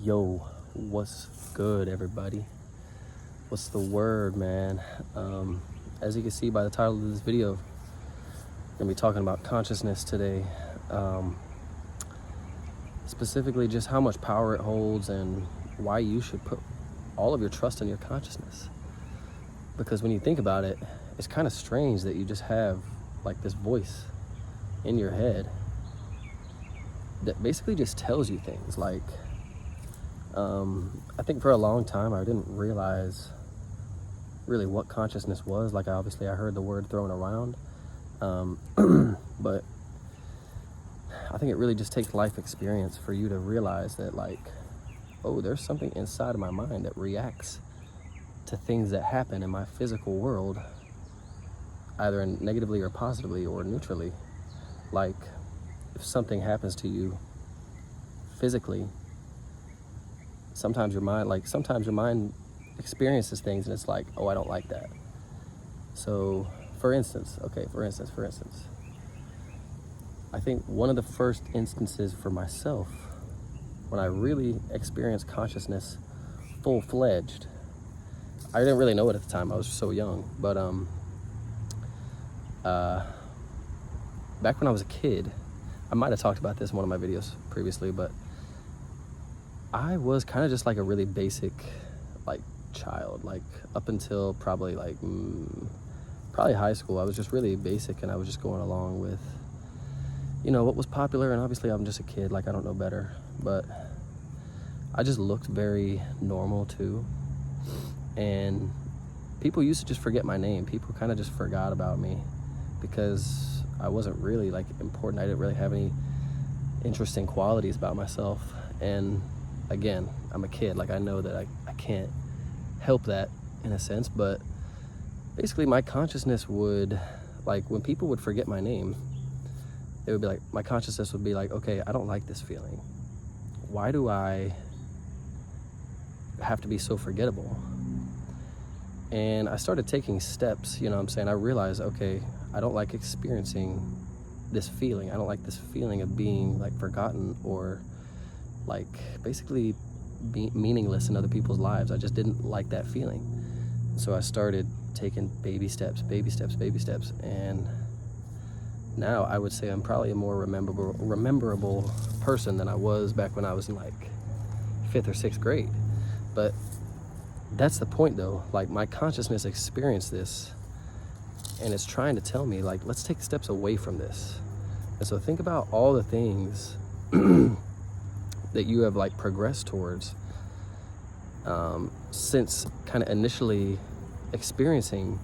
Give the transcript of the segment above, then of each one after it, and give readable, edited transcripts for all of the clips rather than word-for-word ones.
Yo, what's good, everybody? What's the word, man? As you can see by the title of this video, I'm gonna be talking about consciousness today. Specifically, just how much power it holds and why you should put all of your trust in your consciousness. Because when you think about it, it's kind of strange that you just have like this voice in your head that basically just tells you things. Like, I think for a long time I didn't realize really what consciousness was. Like, I heard the word thrown around, but I think it really just takes life experience for you to realize that, like, oh, there's something inside of my mind that reacts to things that happen in my physical world, either negatively or positively or neutrally. Like, if something happens to you physically, sometimes your mind experiences things and it's like, oh, I don't like that. So for instance, I think one of the first instances for myself when I really experienced consciousness full-fledged, I didn't really know it at the time, I was so young, but back when I was a kid, I might have talked about this in one of my videos previously, but I was kind of just like a really basic like child. Like, up until probably high school, I was just really basic, and I was just going along with, you know, what was popular. And obviously I'm just a kid, like, I don't know better, but I just looked very normal too. And people used to just forget my name. People kind of just forgot about me because I wasn't really like important. I didn't really have any interesting qualities about myself. And again, I'm a kid. Like, I know that I can't help that in a sense, but basically my consciousness would, like, when people would forget my name, it would be like, my consciousness would be like, okay, I don't like this feeling. Why do I have to be so forgettable? And I started taking steps, you know what I'm saying? I realized, okay, I don't like experiencing this feeling. I don't like this feeling of being like forgotten or like basically be meaningless in other people's lives. I just didn't like that feeling. So I started taking baby steps, and now I would say I'm probably a more rememberable person than I was back when I was in like 5th or 6th grade. But that's the point though. Like, my consciousness experienced this, and it's trying to tell me, like, let's take steps away from this. And so think about all the things that you have like progressed towards since kind of initially experiencing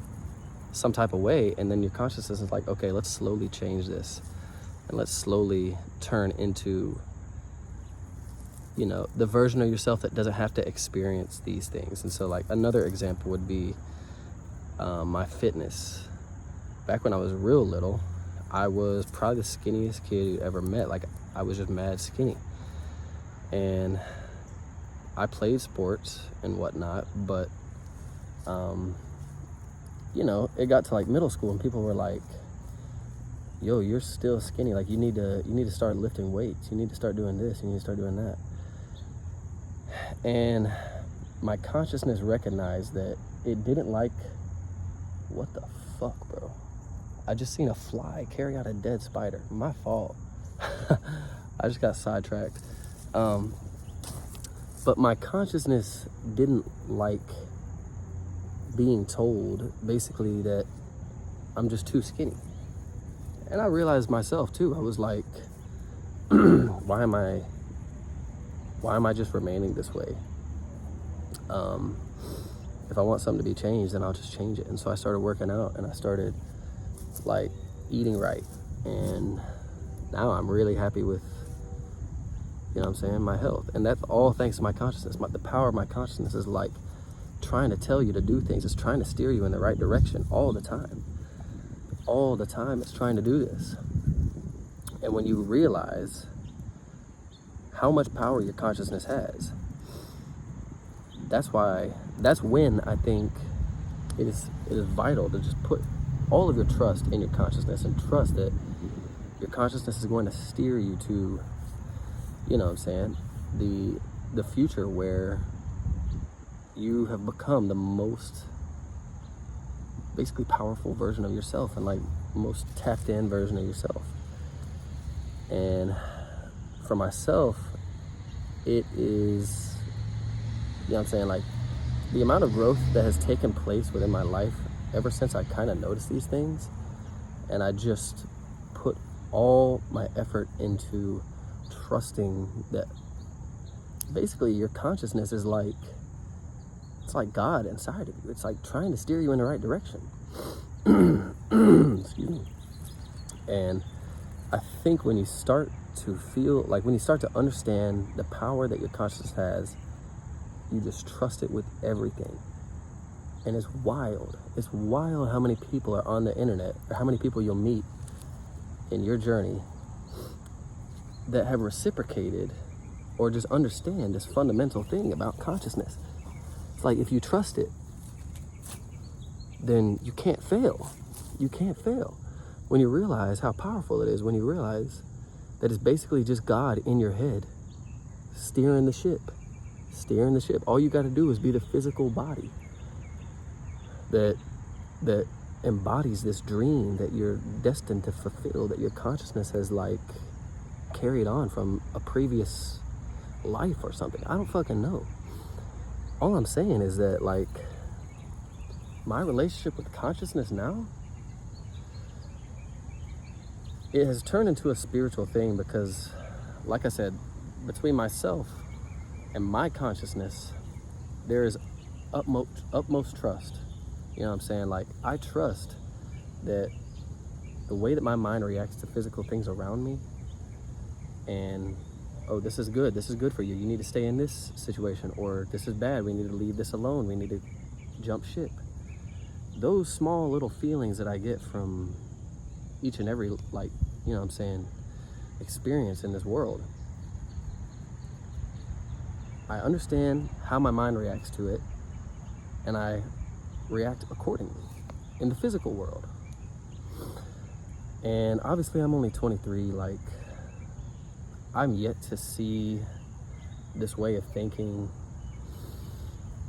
some type of way, and then your consciousness is like, okay, let's slowly change this, and let's slowly turn into, you know, the version of yourself that doesn't have to experience these things. And so, like, another example would be my fitness. Back when I was real little, I was probably the skinniest kid you ever met. Like, I was just mad skinny. And I played sports and whatnot, but you know, it got to like middle school and people were like, yo, you're still skinny, like you need to start lifting weights, you need to start doing this, you need to start doing that. And my consciousness recognized that it didn't like, what the fuck, bro? I just seen a fly carry out a dead spider. My fault. I just got sidetracked. But my consciousness didn't like being told basically that I'm just too skinny. And I realized myself too. I was like, why am I just remaining this way? If I want something to be changed, then I'll just change it. And so I started working out, and I started like eating right. And now I'm really happy with, you know what I'm saying, my health. And that's all thanks to my consciousness. The power of my consciousness is like trying to tell you to do things. It's trying to steer you in the right direction all the time. All the time it's trying to do this. And when you realize how much power your consciousness has, that's when I think it is vital to just put all of your trust in your consciousness, and trust that your consciousness is going to steer you to, you know what I'm saying, the future where you have become the most basically powerful version of yourself and like most tapped in version of yourself. And for myself, it is, you know what I'm saying, like the amount of growth that has taken place within my life ever since I kind of noticed these things, and I just put all my effort into trusting that basically your consciousness is like, it's like God inside of you. It's like trying to steer you in the right direction. Excuse me. And I think when you start to feel, like when you start to understand the power that your consciousness has, you just trust it with everything. And it's wild. It's wild how many people are on the internet, or how many people you'll meet in your journey that have reciprocated or just understand this fundamental thing about consciousness. It's like if you trust it, then you can't fail. You can't fail. When you realize how powerful it is, when you realize that it's basically just God in your head steering the ship. Steering the ship. All you got to do is be the physical body that embodies this dream that you're destined to fulfill, that your consciousness has like carried on from a previous life or something. I don't fucking know. All I'm saying is that like my relationship with consciousness now, it has turned into a spiritual thing because, like I said, between myself and my consciousness, there is utmost trust. You know what I'm saying? Like, I trust that the way that my mind reacts to physical things around me, and, oh, this is good for you, you need to stay in this situation, or this is bad, we need to leave this alone, we need to jump ship. Those small little feelings that I get from each and every, like, you know what I'm saying, experience in this world, I understand how my mind reacts to it, and I react accordingly in the physical world. And obviously I'm only 23, like I'm yet to see this way of thinking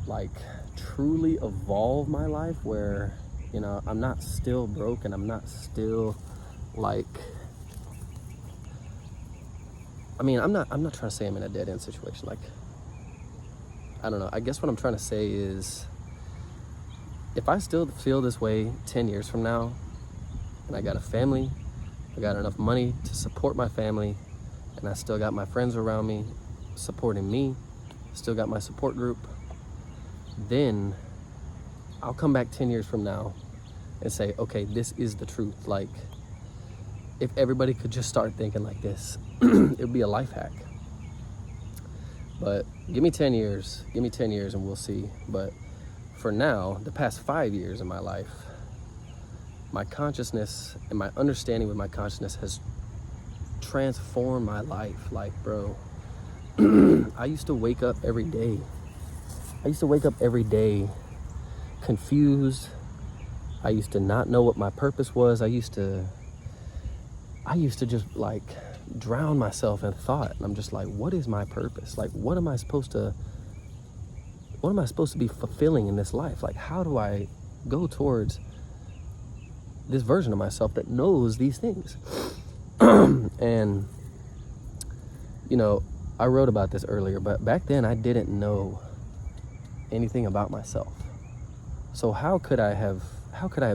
like truly evolve my life, where, you know, I'm not still broke and I'm not still like, I mean, I'm not trying to say I'm in a dead end situation. Like, I don't know. I guess what I'm trying to say is, if I still feel this way 10 years from now, and I got a family, I got enough money to support my family, and I still got my friends around me supporting me, still got my support group, then I'll come back 10 years from now and say, okay, this is the truth. Like, if everybody could just start thinking like this, it would be a life hack. But give me 10 years and we'll see. But for now, the past 5 years of my life, my consciousness and my understanding with my consciousness has transformed my life. Like, bro, I used to wake up every day. Confused. I used to not know what my purpose was. I used to just like drown myself in thought. And I'm just like, what is my purpose? Like, what am I supposed to be fulfilling in this life? Like, how do I go towards this version of myself that knows these things? And, you know, I wrote about this earlier, but back then I didn't know anything about myself. So how could I have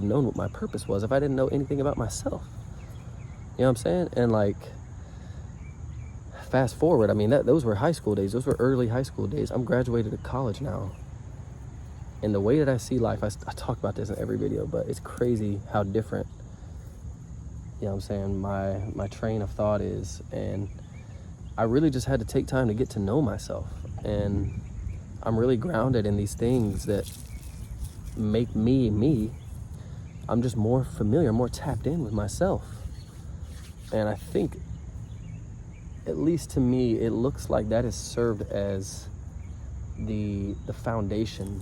known what my purpose was if I didn't know anything about myself? You know what I'm saying? And like, fast forward, I mean, those were high school days. Those were early high school days. I'm graduated to college now. And the way that I see life, I talk about this in every video, but it's crazy how different, you know what I'm saying, my train of thought is. And I really just had to take time to get to know myself. And I'm really grounded in these things that make me me. I'm just more familiar, more tapped in with myself. And I think, at least to me, it looks like that has served as the foundation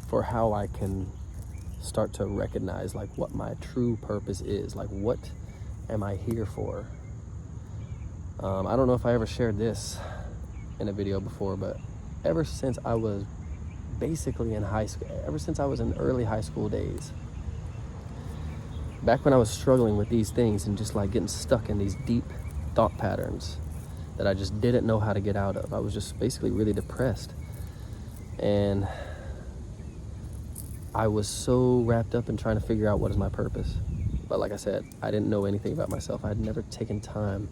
for how I can start to recognize like what my true purpose is. Like, what am I here for? I don't know if I ever shared this in a video before, but ever since I was basically in high school, ever since I was in early high school days. Back when I was struggling with these things and just like getting stuck in these deep thought patterns that I just didn't know how to get out of. I was just basically really depressed. And I was so wrapped up in trying to figure out what is my purpose. But like I said, I didn't know anything about myself. I had never taken time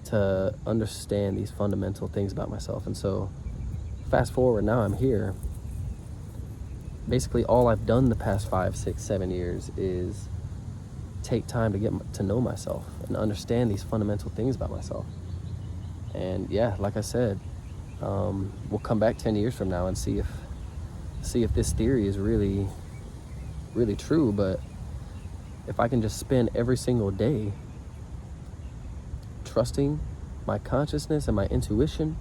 to understand these fundamental things about myself. And so fast forward, now I'm here. Basically all I've done the past 5, 6, 7 years is take time to get to know myself and understand these fundamental things about myself. And yeah, like I said, we'll come back 10 years from now and see if this theory is really, really true. But if I can just spend every single day trusting my consciousness and my intuition,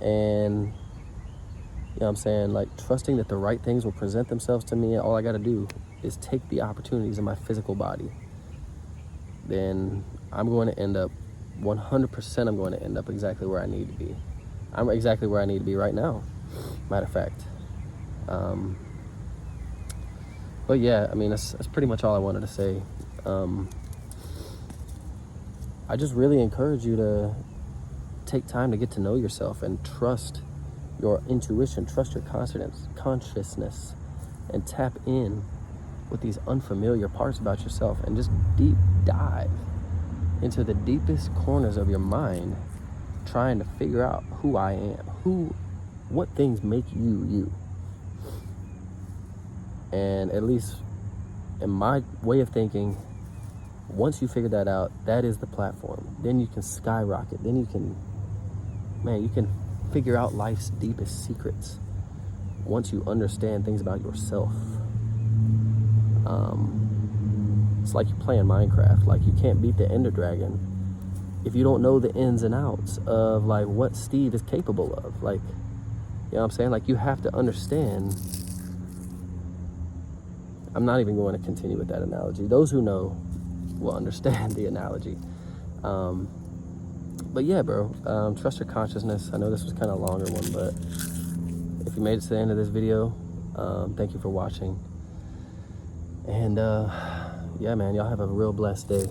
and you know what I'm saying, like trusting that the right things will present themselves to me, all I got to do is take the opportunities in my physical body, then I'm going to end up 100%, I'm going to end up exactly where I need to be. I'm exactly where I need to be right now, matter of fact. But yeah, I mean, that's pretty much all I wanted to say. I just really encourage you to take time to get to know yourself and trust your intuition, trust your consciousness, and tap in with these unfamiliar parts about yourself and just deep dive into the deepest corners of your mind, trying to figure out who I am, what things make you you. And at least in my way of thinking, once you figure that out, that is the platform. Then you can skyrocket. Then you can figure out life's deepest secrets once you understand things about yourself. It's like you're playing Minecraft. Like, you can't beat the Ender Dragon if you don't know the ins and outs of like what Steve is capable of. Like, you know what I'm saying? Like, you have to understand. I'm not even going to continue with that analogy. Those who know will understand the analogy. But yeah, bro, trust your consciousness. I know this was kind of a longer one, but if you made it to the end of this video, thank you for watching. And yeah, man, y'all have a real blessed day.